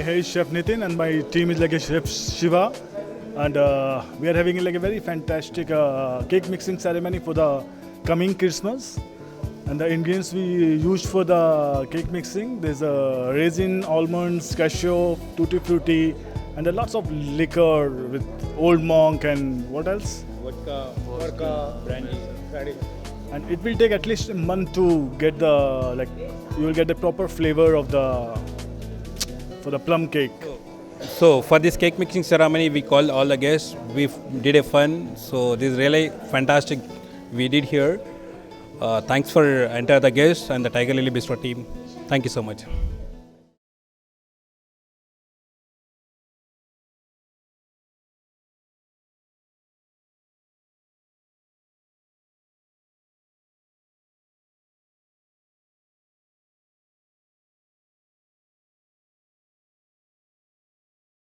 head chef Nitin, and my team is like a chef Shiva, and we are having like a very fantastic cake mixing ceremony for the coming Christmas. And the ingredients we used for the cake mixing, there's raisin, almonds, cashew, tutti frutti, and lots of liquor with Old Monk and what else? Vodka, brandy. And it will take at least a month to get the you will get the proper flavor of for the plum cake. So for this cake mixing ceremony, we called all the guests. We did a fun. So this is really fantastic. We did here. Thanks for entire the guests and the Tiger Lily Bistro team. Thank you so much.